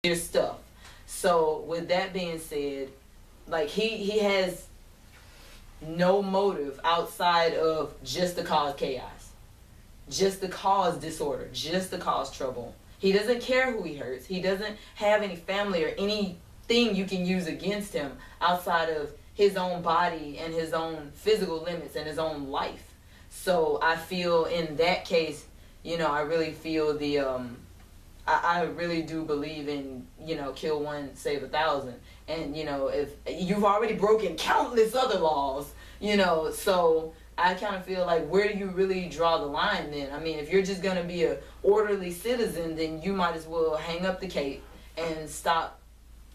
their stuff. So with that being said, like he has no motive outside of just to cause chaos, just to cause disorder, just to cause trouble. He doesn't care who he hurts. He doesn't have any family or anything you can use against him outside of his own body and his own physical limits and his own life. So I feel in that case, I really feel I really do believe in, kill one, save 1,000. And, if you've already broken countless other laws, so I kind of feel like, where do you really draw the line then? I mean, if you're just going to be a orderly citizen, then you might as well hang up the cape and stop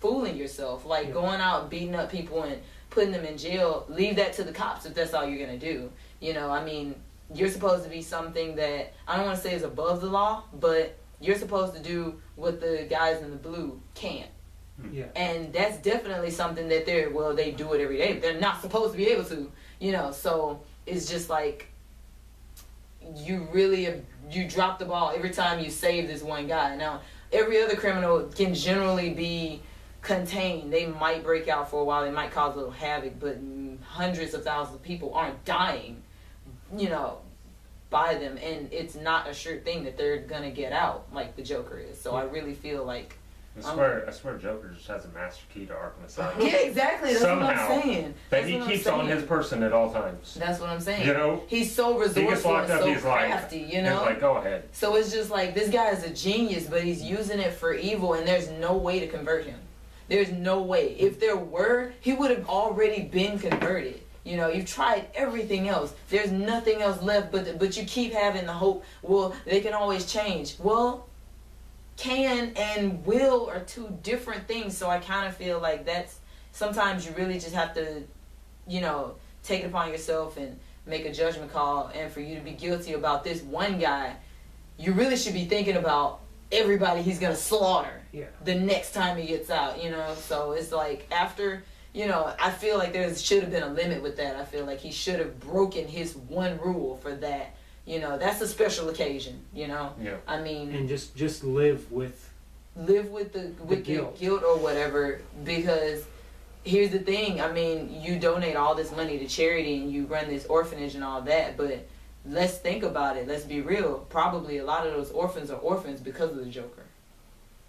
fooling yourself. Like, going out beating up people and putting them in jail, leave that to the cops if that's all you're going to do. I mean, you're supposed to be something that, I don't want to say is above the law, but you're supposed to do what the guys in the blue can't. Yeah. And that's definitely something that they do it every day, but they're not supposed to be able to, so it's just like, you drop the ball every time you save this one guy. Now, every other criminal can generally be contained. They might break out for a while, they might cause a little havoc, but hundreds of thousands of people aren't dying, by them, and it's not a sure thing that they're gonna get out like the Joker is. So I really feel like I swear Joker just has a master key to Arkham Asylum. Yeah, exactly. That's Somehow, what I'm saying. That he keeps on his person at all times. That's what I'm saying. He's so he resourceful gets locked and up, so he's crafty, He's like, go ahead. So it's just like, this guy is a genius, but he's using it for evil, and there's no way to convert him. There's no way. If there were, he would have already been converted. You've tried everything else. There's nothing else left, but you keep having the hope, well, they can always change. Well, can and will are two different things. So I kind of feel like sometimes you really just have to, take it upon yourself and make a judgment call. And for you to be guilty about this one guy, you really should be thinking about everybody he's going to slaughter the next time he gets out, So it's like, after... I feel like there should have been a limit with that. I feel like he should have broken his one rule for that. That's a special occasion, Yeah. I mean... And just live with the guilt or whatever, because here's the thing. I mean, you donate all this money to charity and you run this orphanage and all that, but let's think about it. Let's be real. Probably a lot of those orphans are orphans because of the Joker.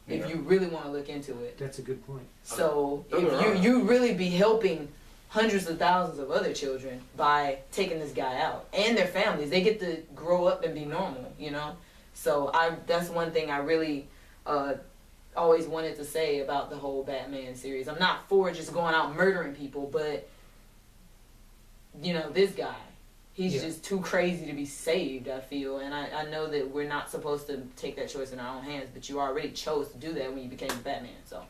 If you really want to look into it. That's a good point. So if you really be helping hundreds of thousands of other children by taking this guy out, and their families, they get to grow up and be normal, So that's one thing I really always wanted to say about the whole Batman series. I'm not for just going out murdering people, but this guy, he's just too crazy to be saved, I feel. And I know that we're not supposed to take that choice in our own hands, but you already chose to do that when you became Batman, so.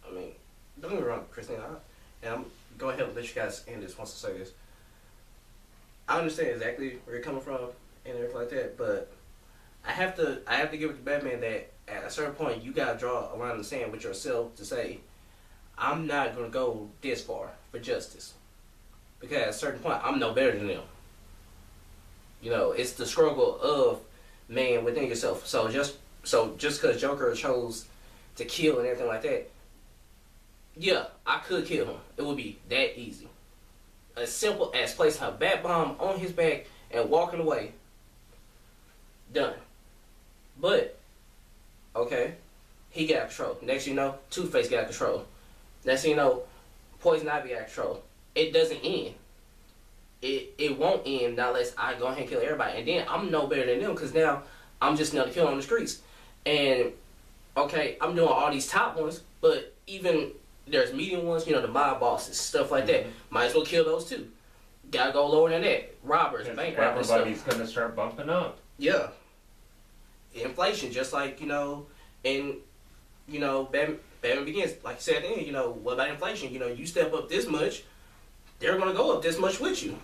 I mean, don't get me wrong, Christine, and I'm go ahead and let you guys end this once I say this. I understand exactly where you're coming from and everything like that, but I have to give it to Batman that at a certain point you gotta draw a line in the sand with yourself to say, I'm not gonna go this far for justice. Because at a certain point I'm no better than them. It's the struggle of man within yourself. So just because Joker chose to kill and everything like that, yeah, I could kill him. It would be that easy. As simple as placing a bat bomb on his back and walking away. Done. But, okay, he got control. Next thing you know, Two-Face got control. Next thing you know, Poison Ivy got control. It doesn't end. It won't end unless I go ahead and kill everybody. And then I'm no better than them because now I'm just another killer on the streets. And, okay, I'm doing all these top ones, but even there's medium ones, the mob bosses, stuff like that. Might as well kill those too. Gotta go lower than that. Robbers, bank robbers. Everybody's going to start bumping up. Yeah. Inflation, just like, and, Batman Begins, like you said then, what about inflation? You step up this much, they're going to go up this much with you.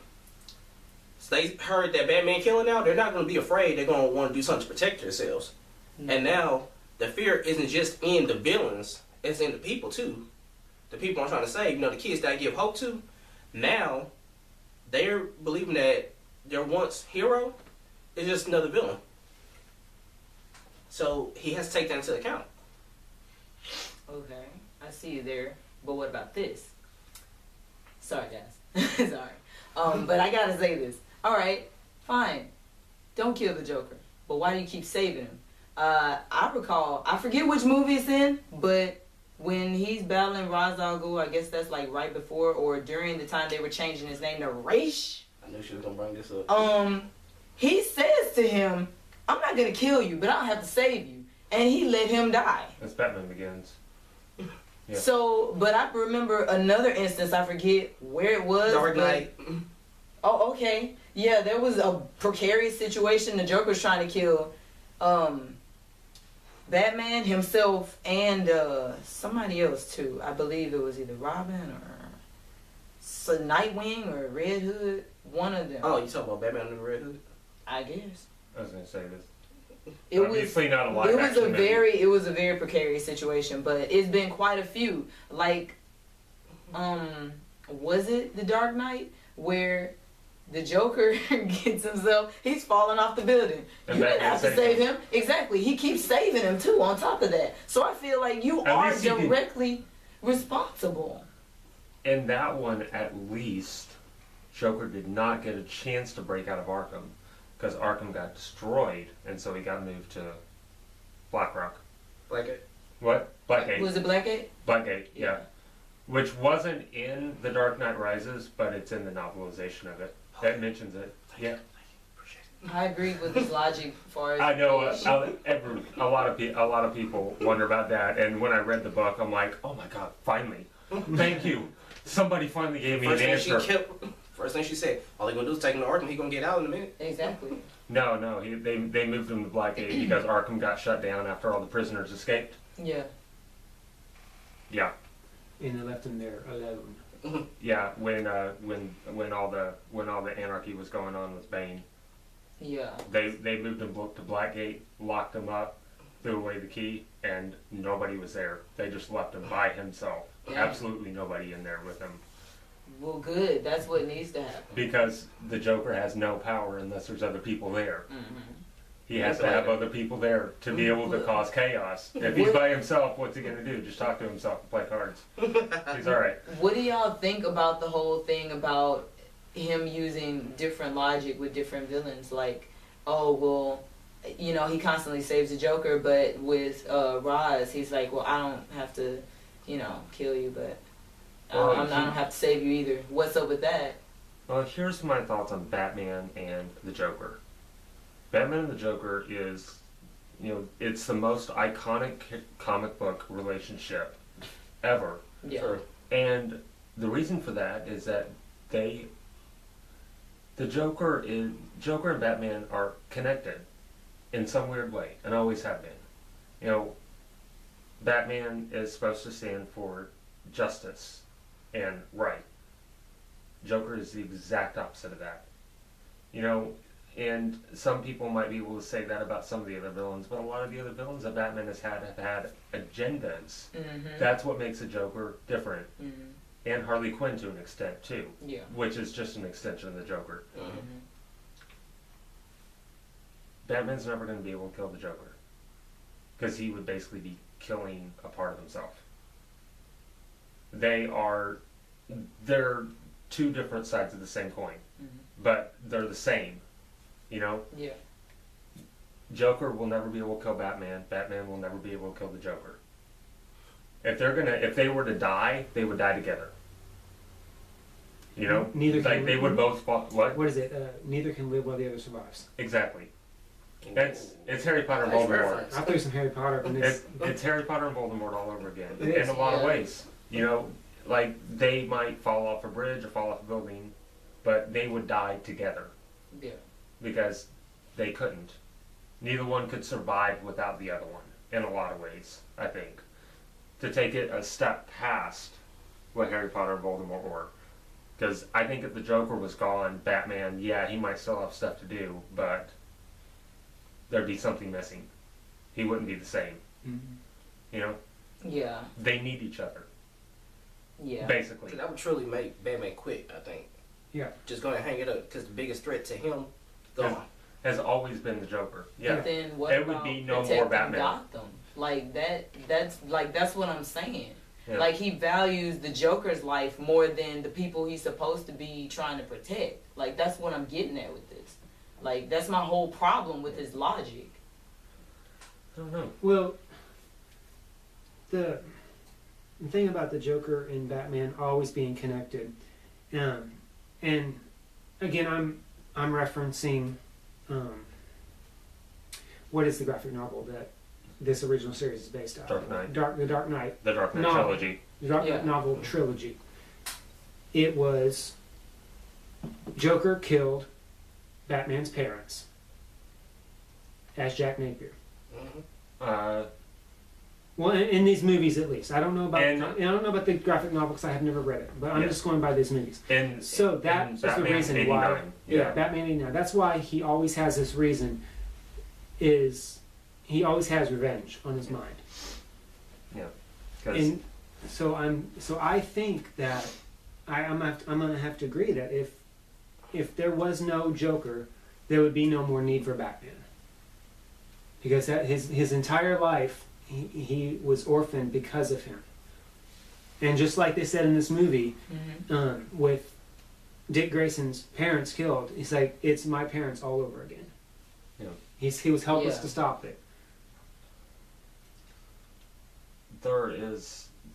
So they heard that Batman killing now, they're not going to be afraid. They're going to want to do something to protect themselves. And now, the fear isn't just in the villains, it's in the people too. The people I'm trying to save, the kids that I give hope to, now, they're believing that their once hero is just another villain. So he has to take that into account. I see you there, but what about this? Sorry, guys. Sorry. But I gotta say this. All right, fine. Don't kill the Joker. But why do you keep saving him? I recall, I forget which movie it's in, but when he's battling Ra's al Ghul, I guess that's like right before or during the time they were changing his name to Raish. I knew she was gonna bring this up. He says to him, I'm not gonna kill you, but I'll have to save you. And he let him die. That's Batman Begins. Yeah. So, but I remember another instance, I forget where it was. Dark but- Knight. Oh, okay. Yeah, there was a precarious situation. The Joker was trying to kill Batman himself and somebody else too. I believe it was either Robin or Nightwing or Red Hood. One of them. Oh, you talking about Batman and the Red Hood? I guess. I was gonna say this. It Obviously not a live it was action a movie. very it was a very precarious situation, but it's been quite a few. Like, was it The Dark Knight where the Joker gets himself, he's falling off the building. And You didn't Batman have to saved save him. him. Exactly. He keeps saving him too on top of that. So I feel like you At are least he did. directly responsible. In that one, at least, Joker did not get a chance to break out of Arkham because Arkham got destroyed, and so he got moved to Blackrock. Blackgate. What? Blackgate. Was it Blackgate? Blackgate, yeah. Which wasn't in The Dark Knight Rises, but it's in the novelization of it. That mentions it. Yeah. I agree with his logic as far as I know a lot of people wonder about that, and when I read the book, I'm like, oh my god, finally, thank you, somebody finally gave me an answer. First thing she said, all he gonna do is take him to Arkham. He gonna get out in a minute. Exactly. No, they moved him to Blackgate because Arkham got shut down after all the prisoners escaped. Yeah. Yeah, And they left him there alone. yeah. When all the anarchy was going on with Bane, Yeah. they moved him to Blackgate, locked him up, threw away the key, and nobody was there. They just left him by himself. Yeah. Absolutely nobody in there with him. Well, good. That's what needs to happen. Because the Joker has no power unless there's other people there. Mm-hmm. He has to have other people there to be able to cause chaos. If he's by himself, what's he gonna do? Just talk to himself and play cards. He's alright. What do y'all think about the whole thing about him using different logic with different villains? Like, oh, well, you know, he constantly saves the Joker, but with Ra's, he's like, well, I don't have to, you know, kill you, but I don't have to save you either. What's up with that? Well, here's my thoughts on Batman and the Joker. Batman and the Joker is, you know, it's the most iconic comic book relationship ever. Yeah. And the reason for that is that the Joker and Batman are connected in some weird way, and always have been. You know, Batman is supposed to stand for justice and right. Joker is the exact opposite of that. You know, and some people might be able to say that about some of the other villains, but a lot of the other villains that Batman has had have had agendas. Mm-hmm. That's what makes a Joker different. Mm-hmm. And Harley Quinn to an extent too. Yeah. Which is just an extension of the Joker. Mm-hmm. Batman's never going to be able to kill the Joker. Because he would basically be killing a part of himself. They're two different sides of the same coin. Mm-hmm. But they're the same. You know? Yeah. Joker will never be able to kill Batman. Batman will never be able to kill the Joker. If they were to die, they would die together. You know? Neither like can they would both fall. What? What is it? Neither can live while the other survives. Exactly. It's Harry Potter and Nice Voldemort. reference. I'll throw some Harry Potter in this. It's Harry Potter and Voldemort all over again. It In is, a lot of yeah. ways. You know, like they might fall off a bridge or fall off a building, but they would die together Yeah. because they couldn't. Neither one could survive without the other one in a lot of ways, I think. To take it a step past what Harry Potter and Voldemort were. Because I think if the Joker was gone, Batman, yeah, he might still have stuff to do, but there'd be something missing. He wouldn't be the same. Mhm. You know? Yeah. They need each other, Yeah. basically. That would truly make Batman quit, I think. Yeah. Just gonna hang it up because the biggest threat to him, gone. Has always been the Joker. Yeah. But then what It would about be no more protecting Batman. Gotham? Like that's what I'm saying. Yeah. Like, he values the Joker's life more than the people he's supposed to be trying to protect. Like, that's what I'm getting at with this. Like, that's my whole problem with his logic. I don't know. Well, the thing about the Joker and Batman always being connected, and again, I'm referencing what is the graphic novel that this original series is based on? Dark Knight. The Dark Knight. The Dark Knight Novel. trilogy. The Dark Knight novel trilogy. It was Joker killed Batman's parents as Jack Napier. Mhm. Well, in these movies at least. I don't know about And- I don't know about the graphic novel because I have never read it. But I'm Yeah. just going by these movies. In, So in that's the Batman reason 89. why. Yeah, Batman 89. That's why he always has this reason. Is he always has revenge on his mind. Because And so I think that I'm gonna have to agree that if there was no Joker, there would be no more need for Batman. Because that his entire life he was orphaned because of him. And just like they said in this movie, with Dick Grayson's parents killed, he's like, it's my parents all over again. Yeah. He was helpless Yeah. to stop it.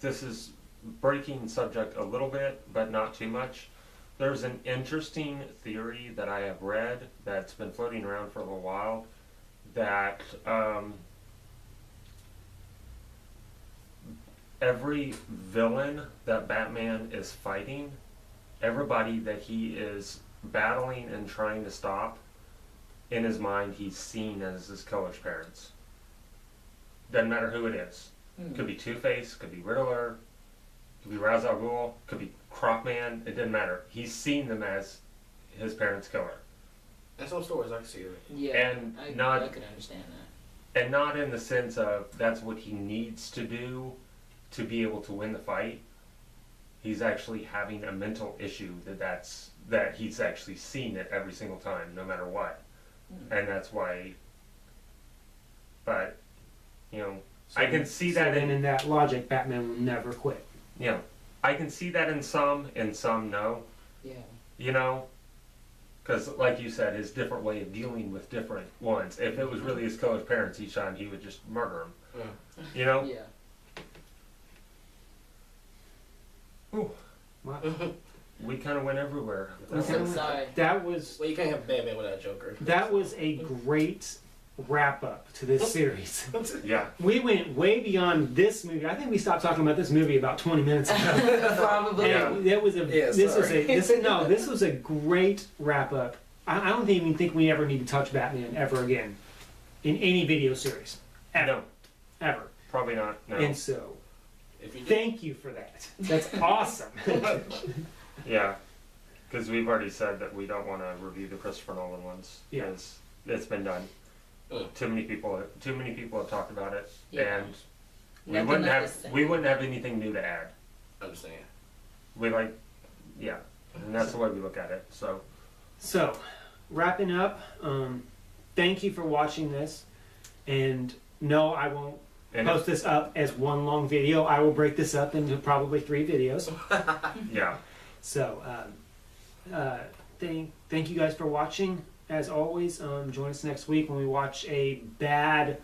this is breaking subject a little bit, but not too much. There's an interesting theory that I have read that's been floating around for a little while that every villain that Batman is fighting, everybody that he is battling and trying to stop, in his mind he's seen as his killer's parents. Doesn't matter who it is. Could be Two-Face, could be Riddler, could be Ra's al Ghul, could be Crocman, it doesn't matter. He's seen them as his parents' killer. In some stories, I can see it. Yeah, And I could understand that. And not in the sense of that's what he needs to do to be able to win the fight. He's actually having a mental issue that he's actually seen it every single time, no matter what. And that's why, but, you know, I can see that then in that logic, Batman will never quit. you know, I can see that in some no. Yeah. You know, because like you said, his different way of dealing with different ones. If it was really his killer's parents each time, he would just murder him. Yeah. You know? Yeah. Wow. We kind of went everywhere. I'm so sorry. That was Well, you can't have Batman without Joker. that was a great wrap up to this series. Yeah. We went way beyond this movie. I think we stopped talking about this movie about 20 minutes ago. Probably. And that was a Yeah, this was sorry. a this was a great wrap up. I don't even think we ever need to touch Batman ever again in any video series. Ever. No, Ever. probably not. No. And so If you thank you for that. That's awesome. Yeah, because we've already said that we don't want to review the Christopher Nolan ones. Yeah. Because it's been done. Mm. Too many people have talked about it, Yeah. and we Nothing wouldn't left have to say. we wouldn't have anything new to add. understand. We yeah, and that's the way we look at it. So So, wrapping up, thank you for watching this. And no, I won't and post this up as one long video. I will break this up into probably 3 videos. yeah, So, thank you guys for watching. As always, join us next week when we watch a bad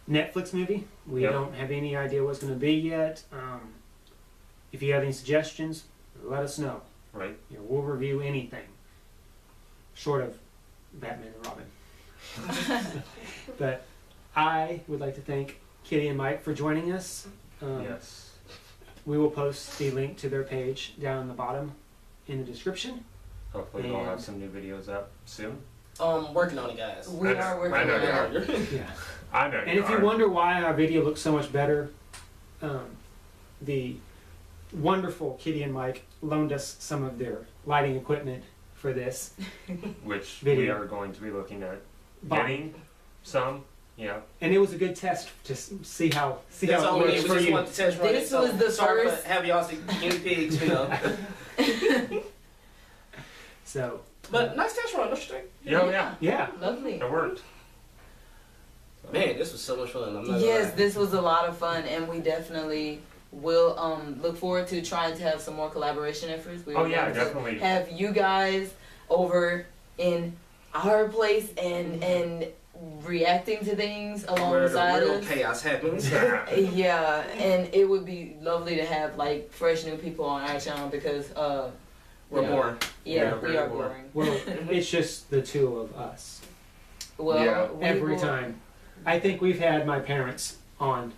Netflix movie. We Yep. don't have any idea what it's going to be yet. If you have any suggestions, let us know. right. You know, we'll review anything short of Batman and Robin. But I would like to thank Kitty and Mike for joining us. Yes. We will post the link to their page down the bottom in the description. Hopefully we'll have And- some new videos up soon. Working on it, guys. We are working I know on you it. are. Yeah. I know. And if you are. wonder why our video looks so much better, the wonderful Kitty and Mike loaned us some of their lighting equipment for this. which video. we are going to be looking at Bye. getting some. Yeah. And it was a good test to see how That's it all we works need. We for just you. want the test run. This was the sorry first- to have y'all see guinea pigs, you know. So, But nice test run, don't you think? Yeah. yeah. Lovely. It worked. Man, this was so much fun. I'm not Yes, gonna this was a lot of fun, and we definitely we'll look forward to trying to have some more collaboration efforts. We Oh would yeah, love to definitely. have you guys over in our place and reacting to things Where the alongside real us. chaos happens. Yeah, and it would be lovely to have like fresh new people on our channel because We're you know, boring. Yeah, Yeah, we very are boring. boring. Well, it's just the two of us Well, Yeah. we every will- time. I think we've had my parents on.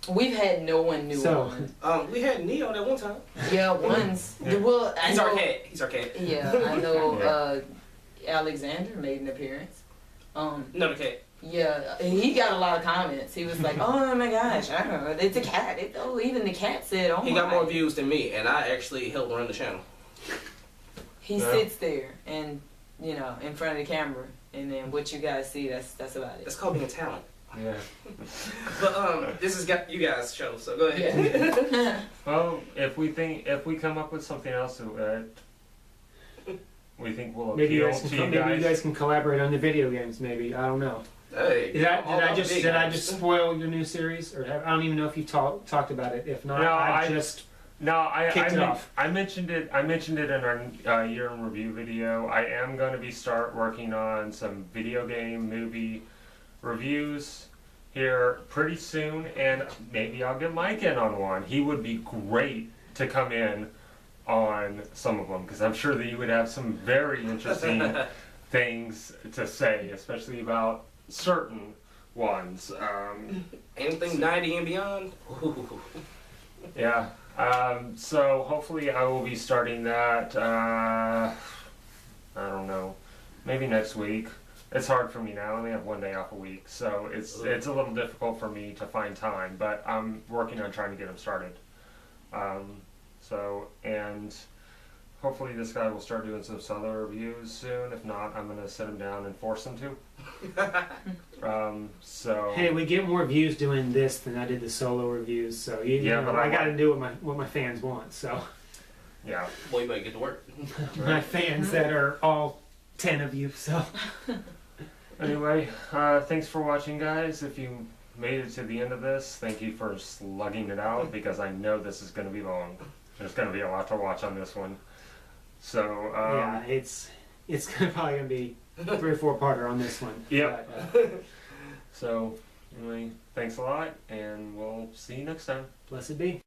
We've had no one new So- on. We had Neo that one time. Yeah, once. Yeah. Well, I He's know. our cat. He's our cat. Yeah, I know. Yeah. Alexander made an appearance. No, the cat. Yeah, he got a lot of comments. He was like, "Oh my gosh, I don't know, it's a cat." Even the cat said, "Oh He my." got more views than me, and I actually helped run the channel. He Yeah. sits there and in front of the camera, and then what you guys see, that's about it. That's called being talent. Yeah. But this has got you guys' show, so go ahead. Yeah. Well, if we come up with something else that we think will Maybe you appeal guys to can, you maybe you guys. guys can collaborate on the video games. Maybe I don't know. Hey, Did I all about big did I guys. just spoil your new series, or I don't even know if you talked about it. If not, No, I I- just No, kicked it off. I mentioned it. I mentioned it in our year in review video. I am going to be working on some video game movie reviews here pretty soon, and maybe I'll get Mike in on one. He would be great to come in on some of them because I'm sure that you would have some very interesting things to say, especially about certain ones. Anything 90 and beyond? Ooh. Yeah. So hopefully I will be starting that. I don't know, maybe next week. It's hard for me now. I only have one day off a week, so it's a little difficult for me to find time. But I'm working on trying to get them started. And hopefully this guy will start doing some solo reviews soon. If not, I'm gonna sit him down and force him to. Hey, we get more views doing this than I did the solo reviews. So Yeah, but I I got to want- do what my fans want. So Yeah. Boy, you better get to work. my fans that are all 10 of you. So Anyway, thanks for watching, guys. If you made it to the end of this, thank you for slugging it out because I know this is going to be long. There's going to be a lot to watch on this one. So, yeah, it's probably gonna be 3 or 4 parter on this one. Yep. But, so anyway, thanks a lot, and we'll see you next time. blessed be.